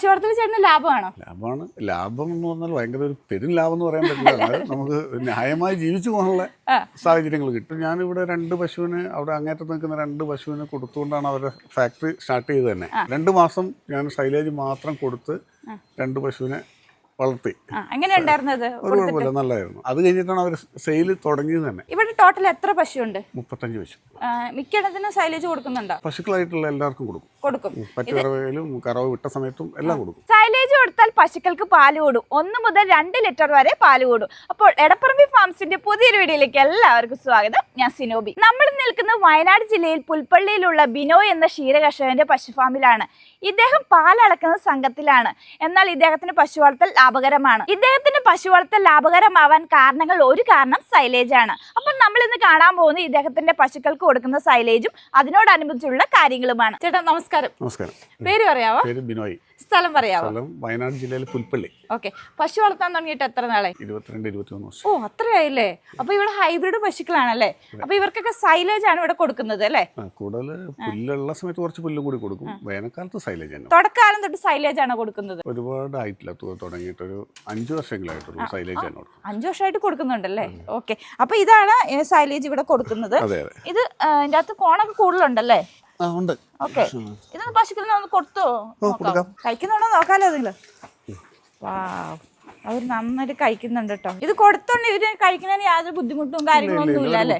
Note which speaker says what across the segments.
Speaker 1: പശു വളർത്തൽ ചേട്ടന് ലാഭമാണോ?
Speaker 2: ലാഭമാണ്. ലാഭം എന്ന് പറഞ്ഞാൽ ഭയങ്കര ഒരു പെരും ലാഭം എന്ന് പറയാൻ പറ്റില്ല. നമുക്ക് ന്യായമായി ജീവിച്ചു പോകാനുള്ള സാഹചര്യങ്ങൾ കിട്ടും. ഞാനിവിടെ 2 പശുവിന് അവിടെ അങ്ങേറ്റത്ത് നിൽക്കുന്ന 2 പശുവിനെ കൊടുത്തുകൊണ്ടാണ് അവരുടെ ഫാക്ടറി സ്റ്റാർട്ട് ചെയ്തത് തന്നെ. 2 മാസം ഞാൻ സൈലേജ് മാത്രം കൊടുത്ത് 2 പശുവിനെ വളർത്തി.
Speaker 1: എങ്ങനെ ഉണ്ടായിരുന്നത്?
Speaker 2: ഒരു കുഴപ്പമില്ല, നല്ലതായിരുന്നു. അത് കഴിഞ്ഞിട്ടാണ് അവർ സെയിൽ തുടങ്ങിയത് തന്നെ.
Speaker 1: ഇവിടെ ടോട്ടൽ എത്ര പശുണ്ട്?
Speaker 2: 35 പശു.
Speaker 1: മിക്കയിടത്തിനും സൈലേജ് കൊടുക്കുന്നുണ്ടോ?
Speaker 2: പശുക്കളായിട്ടുള്ള എല്ലാവർക്കും കൊടുക്കും. പറ്റുകറവയിലും കറവ് വിട്ട സമയത്തും എല്ലാം കൊടുക്കും.
Speaker 1: സൈലേജ് കൊടുത്താൽ പശുക്കൾക്ക് പാല് കൂടും. 1 മുതൽ 2 ലിറ്റർ വരെ പാല് കൂടും. അപ്പോൾ എടപ്പറമ്പി ഫാംസിന്റെ പുതിയൊരു വീഡിയോയിലേക്ക് എല്ലാവർക്കും സ്വാഗതം. ഞാൻ സിനോബി. നമ്മൾ നിൽക്കുന്നത് വയനാട് ജില്ലയിൽ പുൽപ്പള്ളിയിലുള്ള ബിനോയ് എന്ന ക്ഷീരകർഷകന്റെ പശു ഫാമിലാണ്. ഇദ്ദേഹം പാലളക്കുന്ന സംഘത്തിലാണ്. എന്നാൽ ഇദ്ദേഹത്തിന് പശു വളർത്തൽ ലാഭകരമാണ്. ഇദ്ദേഹത്തിന് പശു വളർത്തൽ ലാഭകരമാവാൻ ഒരു കാരണം സൈലേജ് ആണ്. അപ്പം നമ്മൾ ഇന്ന് കാണാൻ പോകുന്നത് ഇദ്ദേഹത്തിന്റെ പശുക്കൾക്ക് കൊടുക്കുന്ന സൈലേജും അതിനോടനുബന്ധിച്ചുള്ള കാര്യങ്ങളുമാണ്. ചേട്ടാ നമസ്കാരം.
Speaker 2: നമസ്കാരം.
Speaker 1: പേര് പറയാവോ?
Speaker 2: പേര് ബിനോയ്.
Speaker 1: സ്ഥലം പറയാവോ?
Speaker 2: സ്ഥലം വയനാട് ജില്ലയിൽ പുൽപ്പള്ളി.
Speaker 1: ഓക്കെ. പശു വളർത്താൻ തുടങ്ങിയിട്ട് എത്ര നാളായി?
Speaker 2: 22-23 വർഷം.
Speaker 1: ഓ, അത്രയായില്ലേ. അപ്പൊ ഇവിടെ ഹൈബ്രിഡ് പശുക്കളാണല്ലേ? അപ്പൊ ഇവർക്കൊക്കെ സൈലേജ് ആണ് ഇവിടെ കൊടുക്കുന്നത് അല്ലേ?
Speaker 2: കൂടുതൽ പുല്ലുള്ള സമയത്ത് കുറച്ച് പുല്ലും കൂടി കൊടുക്കും. വേനൽക്കാലത്ത് സൈലേജ് ആണ്.
Speaker 1: തുടക്കാലം തൊട്ട് സൈലേജ് ആണ് കൊടുക്കുന്നത്?
Speaker 2: ഒരുപാട് ആയിട്ടില്ല, തുടങ്ങിയിട്ട് ഒരു 5 വർഷങ്ങളായിട്ടുള്ള സൈലേജ് ആണ്.
Speaker 1: 5 വർഷമായിട്ട് കൊടുക്കുന്നുണ്ടല്ലേ? ഓക്കെ. അപ്പൊ ഇതാണ് സൈലേജ് ഇവിടെ കൊടുക്കുന്നത്. ഇത് ഇതിന്റെ അകത്ത് കോണൊക്കെ കൂടുതലുണ്ടല്ലേ?
Speaker 2: ഉണ്ട്.
Speaker 1: ഓക്കെ. ഇതൊന്ന് പശുക്കളിനെ ഒന്ന് കൊടുത്തോ? കഴിക്കുന്നുണ്ടോ നോക്കാലോ നിങ്ങള്? അവർ നന്നായിട്ട് കഴിക്കുന്നുണ്ട് കേട്ടോ. ഇത് കൊടുത്തോണ്ട് ഇവര് കഴിക്കുന്നതിന് യാതൊരു ബുദ്ധിമുട്ടും കാര്യങ്ങളൊന്നും ഇല്ല അല്ലേ?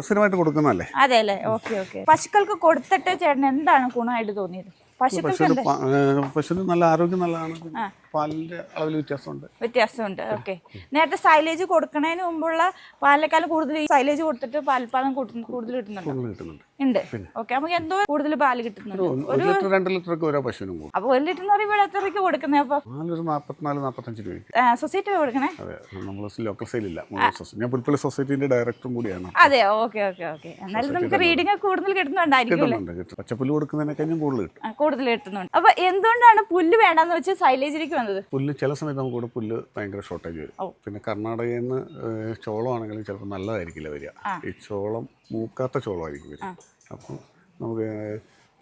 Speaker 2: സ്ഥിരമായിട്ട് കൊടുക്കുന്നല്ലേ?
Speaker 1: അതെ അല്ലേ? Okay okay. പശുക്കൾക്ക് കൊടുത്തിട്ട് ചേട്ടന് എന്താണ് ഗുണമായിട്ട് തോന്നിയത്?
Speaker 2: പശുവിന് നല്ല ആരോഗ്യം നല്ലതാണ്. പാലിന്റെ അളവിൽ
Speaker 1: വ്യത്യാസമുണ്ട്. ഓക്കെ. നേരത്തെ സൈലേജ് കൊടുക്കുന്നതിന് മുമ്പുള്ള പാലിനേക്കാളും കൂടുതൽ സൈലേജ് കൊടുത്തിട്ട് പാൽപ്പാദം കൂടുതൽ കിട്ടുന്നുണ്ട്. ഉണ്ട്. ഓക്കെ. നമുക്ക് എന്തോ കൂടുതൽ പാല് കിട്ടുന്നുണ്ട്.
Speaker 2: 1 ലിറ്റർ 2 ലിറ്റർ ഓരോ പശുവിനും കൂടും.
Speaker 1: അപ്പൊ 1 ലിറ്റർ എന്ന് പറയുമ്പോൾ എത്ര രൂപയ്ക്ക് കൊടുക്കുന്നത്? അപ്പൊ
Speaker 2: 44-45 രൂപയ്ക്ക്.
Speaker 1: സൊസൈറ്റി കൊടുക്കണേ?
Speaker 2: അതെ, നമ്മൾ ലോക്കൽ സെയിലില്ല. ഞാൻ പുൽപ്പള്ളി സൊസൈറ്റിന്റെ ഡയറക്ടറും കൂടിയാണ്.
Speaker 1: അതെ. Okay okay okay. എന്നാലും നമുക്ക് റീഡിംഗ് കൂടുതൽ കിട്ടുന്നുണ്ടായിരിക്കും.
Speaker 2: പച്ചപ്പുല്ല് കൊടുക്കുന്നതിനേക്കാളും
Speaker 1: കൂടുതൽ കിട്ടുന്നുണ്ട്. അപ്പൊ എന്തുകൊണ്ടാണ് പുല്ല് വേണ്ടെന്ന് വെച്ച് സൈലേജിലേക്ക് വന്നത്?
Speaker 2: പുല്ല് ചില സമയത്ത് നമുക്ക് ഇവിടെ പുല്ല് ഭയങ്കര ഷോർട്ടേജ് വരും. പിന്നെ കർണാടകയിൽ നിന്ന് ചോളമാണെങ്കിലും ചിലപ്പോൾ നല്ലതായിരിക്കില്ല വരിക. ഈ ചോളം മൂക്കാത്ത ചോളമായിരിക്കും വരിക. അപ്പം നമുക്ക്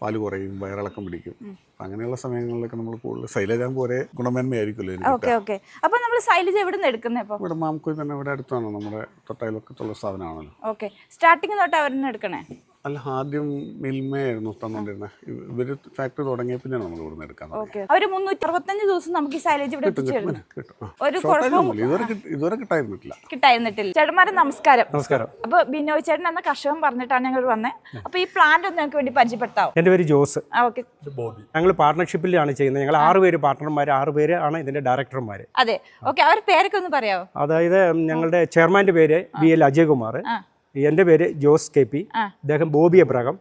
Speaker 2: പാല് കുറയും, വയറിളക്കം പിടിക്കും. അങ്ങനെയുള്ള സമയങ്ങളിലൊക്കെ നമ്മൾ കൂടുതൽ സൈലേജ് ആകുമ്പോൾ ഒരേ ഗുണമേന്മയായിരിക്കുമല്ലോ.
Speaker 1: Okay okay. അപ്പൊ നമ്മൾ സൈലേജ് എവിടെ നിന്ന് എടുക്കുന്നത്?
Speaker 2: ഇവിടെ മാംകോയിൽ തന്നെ ഇവിടെ അടുത്താണ്, നമ്മുടെ തൊട്ടയൽവക്കത്തുള്ള സ്ഥാപനമാണല്ലോ.
Speaker 1: ഓക്കെ. സ്റ്റാർട്ടിങ് തൊട്ട് അവരിൽ നിന്ന് എടുക്കണേ?
Speaker 2: അല്ല, ആദ്യം മിൽമയായിരുന്നു തന്നോണ്ടിരുന്നത്. ഇവര് ഫാക്ടറി തുടങ്ങിയ പിന്നെ നമ്മൾ ഇവിടുന്ന് എടുക്കാൻ.
Speaker 1: ഒരു 365 ദിവസം നമുക്ക് ഈ സൈലേജ് ഇവിടെ
Speaker 2: ഇതുവരെ
Speaker 1: കിട്ടായിരുന്നിട്ടില്ല. ചേട്ടന്മാരെ നമസ്കാരം.
Speaker 3: നമസ്കാരം.
Speaker 1: അപ്പൊ ബിനോയ് ചേട്ടൻ എന്ന കർഷകൻ പറഞ്ഞിട്ടാണ് ഞങ്ങൾ വന്നത്. അപ്പൊ ഈ പ്ലാന്റ് ഒന്ന് ഞങ്ങൾക്ക് വേണ്ടി പരിചയപ്പെടുത്താവും?
Speaker 3: എൻ്റെ പേര് ജോസ്.
Speaker 1: ഓക്കെ.
Speaker 3: ഞങ്ങൾ പാർട്ണർഷിപ്പിലാണ് ചെയ്യുന്നത്. ഞങ്ങൾ 6 പേര് പാർട്ണർമാർ, 6 പേര് ആണ് ഇതിന്റെ ഡയറക്ടർമാർ.
Speaker 1: അതെ. ഓക്കെ. അവരുടെ പേരൊക്കെ ഒന്ന് പറയാമോ?
Speaker 3: അതായത് ഞങ്ങളുടെ ചെയർമാന്റെ പേര് BL അജയ്കുമാർ, എൻ്റെ പേര് ജോസ് KP, അദ്ദേഹം ബോബി എബ്രഹാം.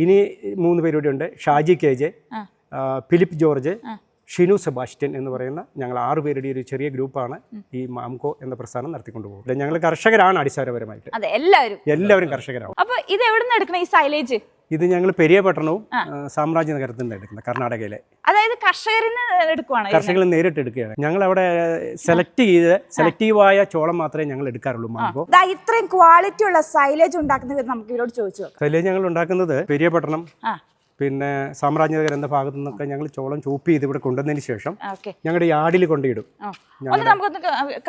Speaker 3: ഇനി 3 പേരൂടെ ഉണ്ട്, Shaji KJ, Philip George, Shinu Sebastian എന്ന് പറയുന്ന ഞങ്ങൾ 6 പേരുടെ ഒരു ചെറിയ ഗ്രൂപ്പാണ് ഈ മാംകോ എന്ന പ്രസ്ഥാനം നടത്തിക്കൊണ്ടുപോകുന്നത്. ഞങ്ങൾ കർഷകരാണ് അടിസ്ഥാനപരമായിട്ട്. എല്ലാവരും കർഷകരാണ്.
Speaker 1: അപ്പൊ ഇത് എവിടെ നിന്ന് എടുക്കണം ഈ സൈലേജ്?
Speaker 3: ഇത് ഞങ്ങൾ പെരിയപട്ടണവും സാമ്രാജ്യനഗരത്തിൽ നിന്ന് എടുക്കുന്നത്, കർണാടകയിലെ.
Speaker 1: അതായത് കർഷകരിൽ
Speaker 3: നേരിട്ട് എടുക്കുകയാണ്. ഞങ്ങൾ അവിടെ സെലക്റ്റീവായ ചോളം മാത്രമേ ഞങ്ങൾ എടുക്കാറുള്ളൂ. മാംഗോ
Speaker 1: ഇത്രയും ക്വാളിറ്റി ഉള്ള സൈലേജ് ഉണ്ടാക്കുന്നത് നമുക്ക് ഇവരോട് ചോദിച്ചു.
Speaker 3: സൈലേജ് ഞങ്ങൾ ഉണ്ടാക്കുന്നത് പെരിയപട്ടണം, പിന്നെ സാമ്രാജ്യനഗരം എന്ന ഭാഗത്തു നിന്നൊക്കെ ഞങ്ങൾ ചോളം ചോപ്പ് ചെയ്ത് ഇവിടെ കൊണ്ടുവന്നതിന് ശേഷം ഞങ്ങളുടെ യാർഡിൽ കൊണ്ടിടും.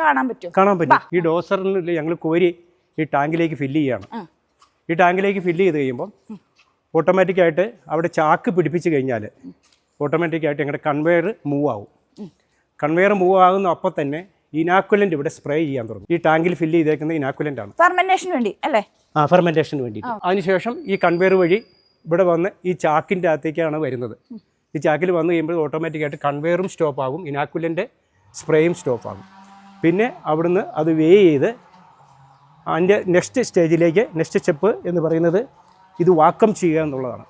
Speaker 1: കാണാൻ
Speaker 3: പറ്റും. ഈ ഡോസറിൽ ഞങ്ങൾ കോരി ഈ ടാങ്കിലേക്ക് ഫില്ല് ചെയ്യണം. ഈ ടാങ്കിലേക്ക് ഫില്ല് ചെയ്ത് കഴിയുമ്പോൾ ഓട്ടോമാറ്റിക്കായിട്ട് അവിടെ ചാക്ക് പിടിപ്പിച്ച് കഴിഞ്ഞാൽ ഓട്ടോമാറ്റിക്കായിട്ട് ഞങ്ങളുടെ കൺവെയർ മൂവ് ആവും. കൺവെയർ മൂവ് ആകുന്ന അപ്പം തന്നെ ഇനാക്കുലൻ്റ് ഇവിടെ സ്പ്രേ ചെയ്യാൻ തുടങ്ങും. ഈ ടാങ്കിൽ ഫില്ല് ചെയ്തേക്കുന്ന ഇനാക്കുലൻ്റ് ആണ്.
Speaker 1: ഫെർമെന്റേഷന് വേണ്ടി അല്ലേ?
Speaker 3: ഫെർമെന്റേഷന് വേണ്ടിയിട്ട്. അതിനുശേഷം ഈ കൺവെയർ വഴി ഇവിടെ വന്ന് ഈ ചാക്കിൻ്റെ അകത്തേക്കാണ് വരുന്നത്. ഈ ചാക്കിൽ വന്നു കഴിയുമ്പോൾ ഓട്ടോമാറ്റിക്കായിട്ട് കൺവെയറും സ്റ്റോപ്പ് ആകും, ഇനാക്കുലൻ്റെ സ്പ്രേയും സ്റ്റോപ്പ് ആകും. പിന്നെ അവിടുന്ന് അത് വേ ചെയ്ത് അതിൻ്റെ നെക്സ്റ്റ് സ്റ്റെപ്പ് എന്ന് പറയുന്നത് ഇത് വാക്വം ചെയ്യുക എന്നുള്ളതാണ്.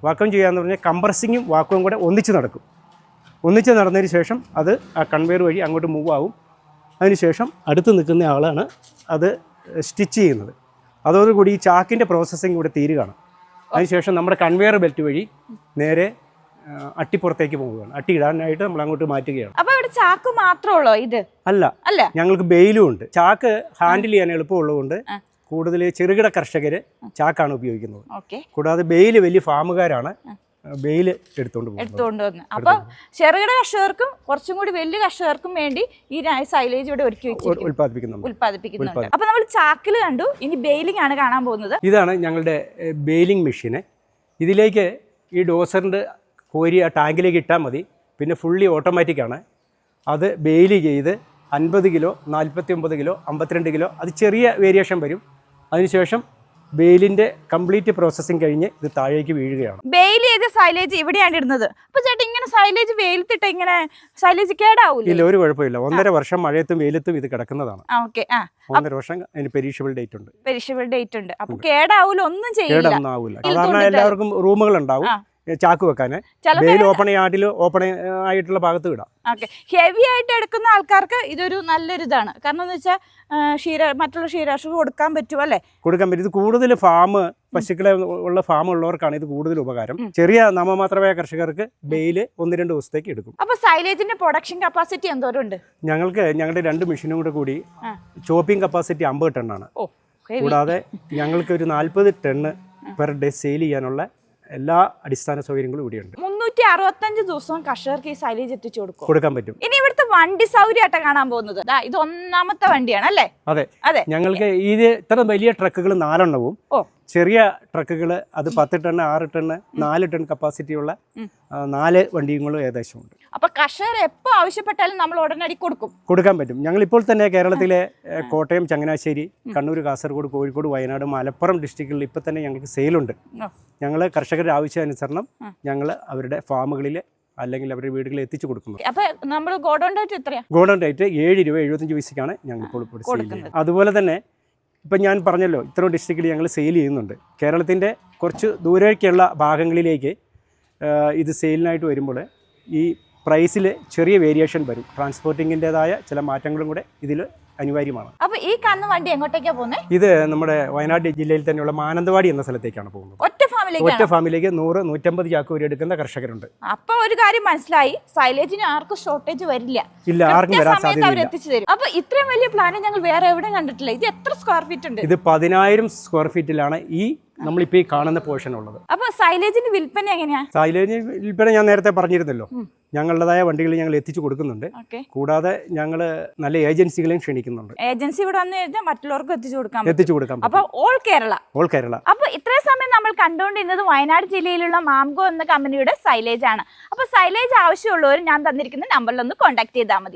Speaker 3: വാക്വം ചെയ്യുക എന്ന് പറഞ്ഞാൽ കംപ്രസിങ്ങും വാക്വവും കൂടെ ഒന്നിച്ച് നടന്നതിന് ശേഷം അത് ആ കൺവെയർ വഴി അങ്ങോട്ട് മൂവ് ആവും. അതിനുശേഷം അടുത്ത് നിൽക്കുന്ന ആളാണ് അത് സ്റ്റിച്ച് ചെയ്യുന്നത്. അതോടുകൂടി ഈ ചാക്കിൻ്റെ പ്രോസസ്സിങ് ഇവിടെ തീരുകയാണ്. അതിനുശേഷം നമ്മുടെ കൺവെയർ ബെൽറ്റ് വഴി നേരെ അട്ടിപ്പുറത്തേക്ക് പോവുകയാണ്. അട്ടി ഇടാനായിട്ട് നമ്മൾ അങ്ങോട്ട് മാറ്റുകയാണ്.
Speaker 1: അപ്പോൾ ഇവിടെ ചാക്ക് മാത്രമേ ഇത്?
Speaker 3: അല്ല, ഞങ്ങൾക്ക് ബെയിലും ഉണ്ട്. ചാക്ക് ഹാൻഡിൽ ചെയ്യാൻ എളുപ്പമുള്ളതുകൊണ്ട് കൂടുതൽ ചെറുകിട കർഷകർ ചാക്കാണ് ഉപയോഗിക്കുന്നത്. കൂടാതെ ബെയിൽ വലിയ ഫാമുകാരാണ് ബെയിൽ എടുത്തുകൊണ്ട് പോകുന്നത്.
Speaker 1: എടുത്തുകൊണ്ട് വന്ന് അപ്പൊ ചെറുകിട കർഷകർക്കും കുറച്ചും കൂടി വലിയ കർഷകർക്കും വേണ്ടി ഈ സൈലേജ് ഇവിടെ ഒരുക്കി ഉൽപ്പാദിപ്പിക്കുന്നുണ്ട്. അപ്പൊ നമ്മൾ ചാക്കിൽ കണ്ടു, ഇനി ബെയിലിംഗ് ആണ് കാണാൻ പോകുന്നത്.
Speaker 3: ഇതാണ് ഞങ്ങളുടെ ബെയിലിംഗ് മെഷീന്. ഇതിലേക്ക് ഈ ഡോസറിൻ്റെ കോരി ആ ടാങ്കിലേക്ക് ഇട്ടാൽ മതി. പിന്നെ ഫുള്ളി ഓട്ടോമാറ്റിക്കാണ്. അത് ബെയിൽ ചെയ്ത് 50 കിലോ, 49 കിലോ, 52 കിലോ, അത് ചെറിയ വേരിയേഷൻ വരും. അതിനുശേഷം ബെയിലിൻ്റെ കംപ്ലീറ്റ് പ്രോസസ്സിങ് കഴിഞ്ഞ് ഇത് താഴേക്ക് വീഴുകയാണ്.
Speaker 1: ബെയിൽ ചെയ്ത സൈലേജ് ഇവിടെയാണ് ഇടുന്നത്. അപ്പൊ ചേട്ടാ ഇങ്ങനെ സൈലേജ് വെയിലത്തിട്ട് ഇങ്ങനെ സൈലേജ് കേടാവൂല?
Speaker 3: ഇല്ല, ഒരു കുഴപ്പമില്ല. 1.5 വർഷം മഴയത്തും വെയിലത്തും ഇത് കിടക്കുന്നതാണ്. 1.5 വർഷം അതിന് പെരീഷബിൾ ഡേറ്റ് ഉണ്ട്.
Speaker 1: പെരിഷബിൾ ഡേറ്റ് ഉണ്ട്. അപ്പൊ കേടാവൂല, ഒന്നും ചെയ്യില്ല.
Speaker 3: കേടൊന്നും ആവില്ല. സാധാരണ എല്ലാവർക്കും റൂമുകൾ ഉണ്ടാവും ചാക്ക് വെക്കാന്. ബെയിൽ ഓപ്പൺ ആയിട്ടിൽ ഓപ്പൺ ആയിട്ടുള്ള ഭാഗത്ത് ഇടാം.
Speaker 1: ഹെവി ആയിട്ട് എടുക്കുന്ന ആൾക്കാർക്ക് ഇതൊരു നല്ലൊരു ഇതാണ്. കാരണം എന്ന് വെച്ചാൽ മറ്റുള്ള ക്ഷീരാശുക്ക് കൊടുക്കാൻ പറ്റും അല്ലേ?
Speaker 3: കൊടുക്കാൻ പറ്റും. ഇത് കൂടുതൽ പശുക്കളെ ഉള്ള ഫാം ഉള്ളവർക്കാണ് ഇത് കൂടുതൽ ഉപകാരം. ചെറിയ നാമമാത്രമായ കർഷകർക്ക് ബെയിൽ 1-2 ദിവസത്തേക്ക് എടുക്കും.
Speaker 1: അപ്പൊ സൈലേജിന്റെ പ്രൊഡക്ഷൻ കപ്പാസിറ്റി എന്തോരം ഉണ്ട്?
Speaker 3: ഞങ്ങളുടെ 2 മെഷീനും കൂടി ചോപ്പിംഗ് കപ്പാസിറ്റി 50 ടണ്ണാണ്. കൂടാതെ ഞങ്ങൾക്ക് ഒരു 40 ടണ്ണ് പെർ ഡേ സെയിൽ ചെയ്യാനുള്ള എല്ലാ അടിസ്ഥാന സൗകര്യങ്ങളും ഇവിടെയുണ്ട്.
Speaker 1: 365 ദിവസവും കർഷകർക്ക് ഈ സൈലേജ് എത്തിച്ചു
Speaker 3: കൊടുക്കാൻ പറ്റും.
Speaker 1: ഇനി ഇവിടുത്തെ വണ്ടി സൗകര്യമായിട്ടാ കാണാൻ പോകുന്നത്. ഇത് 1ാമത്തെ വണ്ടിയാണ് അല്ലേ?
Speaker 3: അതെ. ഞങ്ങൾക്ക് ഇത് ഇത്ര വലിയ ട്രക്കുകൾ 4 എണ്ണവും ചെറിയ ട്രക്കുകൾ അത് 10 ടൺ, 6 ടൺ, 4 ടൺ കപ്പാസിറ്റിയുള്ള 4 വണ്ടികളും ഏകദേശം ഉണ്ട്.
Speaker 1: അപ്പൊ കർഷകർ എപ്പോൾ ആവശ്യപ്പെട്ടാലും നമ്മൾ ഉടനടി
Speaker 3: കൊടുക്കാൻ പറ്റും. ഞങ്ങൾ ഇപ്പോൾ തന്നെ കേരളത്തിലെ കോട്ടയം, ചങ്ങനാശ്ശേരി, കണ്ണൂർ, കാസർഗോഡ്, കോഴിക്കോട്, വയനാട്, മലപ്പുറം ഡിസ്ട്രിക്റ്റുകളിൽ ഇപ്പം തന്നെ ഞങ്ങൾക്ക് സെയിലുണ്ട്. ഞങ്ങൾ കർഷകരുടെ ആവശ്യാനുസരണം ഞങ്ങൾ അവരുടെ ഫാമുകളിൽ അല്ലെങ്കിൽ അവരുടെ വീടുകളിൽ എത്തിച്ചു കൊടുക്കുന്നു.
Speaker 1: ഗോഡൗൺ
Speaker 3: റേറ്റ് 7 രൂപ 75 പൈസക്കാണ് ഞങ്ങൾ ഇപ്പോൾ കൊടുക്കുന്നത്. അതുപോലെ തന്നെ ഇപ്പം ഞാൻ പറഞ്ഞല്ലോ, ഇത്രയും ഡിസ്ട്രിക്റ്റിൽ ഞങ്ങൾ സെയിൽ ചെയ്യുന്നുണ്ട്. കേരളത്തിൻ്റെ കുറച്ച് ദൂരേക്കുള്ള ഭാഗങ്ങളിലേക്ക് ഇത് സെയിലിനായിട്ട് വരുമ്പോൾ ഈ പ്രൈസിൽ ചെറിയ വേരിയേഷൻ വരും. ട്രാൻസ്പോർട്ടിങ്ങിൻ്റെതായ ചില മാറ്റങ്ങളും കൂടെ ഇതിൽ അനിവാര്യമാണ്.
Speaker 1: അപ്പോൾ ഈ കാണുന്ന വണ്ടി എങ്ങോട്ടേക്കാണ് പോകുന്നത്?
Speaker 3: ഇത് നമ്മുടെ വയനാട് ജില്ലയിൽ തന്നെയുള്ള മാനന്തവാടി എന്ന സ്ഥലത്തേക്കാണ് പോകുന്നത്. ഒറ്റ ഫാമിലേക്ക് 100-150 ചാക്ക് വരെ എടുക്കുന്ന കർഷകരുണ്ട്.
Speaker 1: അപ്പോൾ ഒരു കാര്യം മനസ്സിലായി, സൈലേജിന് ആർക്കും ഷോർട്ടേജ് വരില്ല.
Speaker 3: ഇല്ല, ആർക്കും വരാൻ സാധ്യതയില്ല.
Speaker 1: അപ്പോൾ ഇത്രയും വലിയ പ്ലാൻ ഞങ്ങൾ വേറെ എവിടെയും കണ്ടിട്ടില്ല. ഇത് എത്ര സ്ക്വയർ ഫീറ്റ് ഉണ്ട്?
Speaker 3: ഇത് 10,000 സ്ക്വയർ ഫീറ്റിലാണ് ഈ നമ്മളിപ്പോൾ ഈ കാണുന്ന പോർഷൻ ഉള്ളത്.
Speaker 1: അപ്പോൾ സൈലേജിന്റെ വിൽപ്പന എങ്ങനെയാ?
Speaker 3: സൈലേജ് വിൽപ്പന ഞാൻ നേരത്തെ പറഞ്ഞിരുന്നല്ലോ, ഞങ്ങളുടേതായ വണ്ടികൾ ഞങ്ങൾ എത്തിച്ചു കൊടുക്കുന്നുണ്ട്. കൂടാതെ ഞങ്ങൾ നല്ല ഏജൻസികളെയും ക്ഷണിക്കുന്നുണ്ട്.
Speaker 1: ഏജൻസി ഇവിടെ വന്നു കഴിഞ്ഞാൽ മറ്റുള്ളവർക്ക് എത്തിച്ചു കൊടുക്കാം.
Speaker 3: അപ്പോൾ
Speaker 1: ഓൾ കേരള. അപ്പോൾ ഇത്രയും സമയം നമ്മൾ കണ്ടുകൊണ്ടിരുന്നത് വയനാട് ജില്ലയിലുള്ള മാംഗോ എന്ന കമ്പനിയുടെ സൈലേജ് ആണ്. അപ്പോൾ സൈലേജ് ആവശ്യമുള്ളവർ ഞാൻ തന്നിരിക്കുന്ന നമ്പറിലൊന്ന് കോൺടാക്ട് ചെയ്താൽ മതി.